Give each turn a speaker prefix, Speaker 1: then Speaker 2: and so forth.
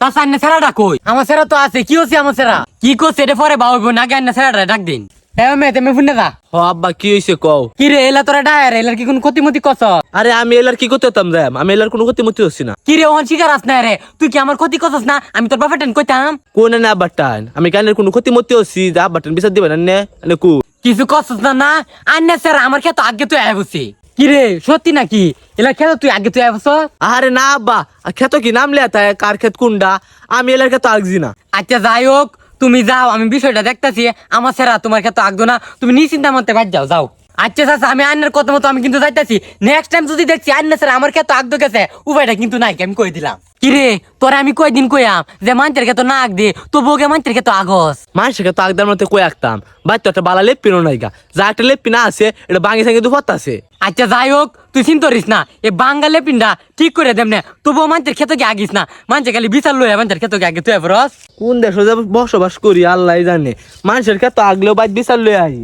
Speaker 1: চাচা আন্না সেরাটা কই? আমার সেরা তো আছে, কি হচ্ছে আমার সেরা? কি করছে এটা পরে বাবু নাকি আন্না সেরাটা ডাক দিন। হ্যাঁ মে তুমি ফোন দা।
Speaker 2: হ আব্বা কি হইছে কও?
Speaker 1: কি রে এলা তোরা ডায়ার এলার কি কোন ক্ষতিমতি কস?
Speaker 2: আরে আমি এলার কি করতে হতাম রে? আমি এলার কোনো ক্ষতি হচ্ছি না।
Speaker 1: কি রে ওহন শিকার আস না রে, তুই কি আমার ক্ষতি করছস না? আমি তোর বাপের টেন কইতাম।
Speaker 2: কোন না আব্বার টান? আমি কানের কোনো ক্ষতি হচ্ছি যা আব্বার টান বিচার দিবেন না কু?
Speaker 1: কিছু করছস না না? আন্না সেরা আমার খেত আগে তুই আয় বসি। কি রে সত্যি নাকি? এলা খেত তুই আগে তুই আয় বস?
Speaker 2: আরে না আব্বা, ক্ষেত কি নাম লেতা কার ক্ষেত কোনটা? আমি এলার ক্ষেত আগজি না।
Speaker 1: আচ্ছা যাই হোক, তুমি যাও, আমি বিষয়টা দেখতাছি। আমার সেরা তোমার খেত আগদো না, তুমি নিশ্চিন্তা মতে বাদ যাও যাও। আচ্ছা চাচা আমি আন্নার কথা মতো আমি কিন্তু যাইতাছি। নেক্সট টাইম যদি দেখছি আন্না স্যার আমার খেত আগদো গেছে, উপায়টা কিন্তু নাই, আমি কই দিলাম। কিরে তোরা আমি কয়দিন কইয়াম যে মানতের খেত না আগ দে, তো বউকে মানতের খেত আগস।
Speaker 2: মানুষের ক্ষেত আগদার মধ্যে কই আঁকতাম বাচ্চা একটা বালা লেপিনো নাইগা, যা একটা লেপি না আছে এটা বাঙি সাঙ্গে দুপাত আছে।
Speaker 1: আচ্ছা যাই হোক, তুই চিন্তা করিস না, এ বাঙ্গালে পিন্ডা ঠিক করে দেম না, তবুও মানতের খেত কে আগিস না। মানছে খালি বিচার লইয়া মানতের খেত কে আগে তুই এবার
Speaker 2: কোন দেশে যে বসবাস করি আল্লাহ জানে, মানুষের ক্ষেত আগলেও বাইর বিচার লই আই।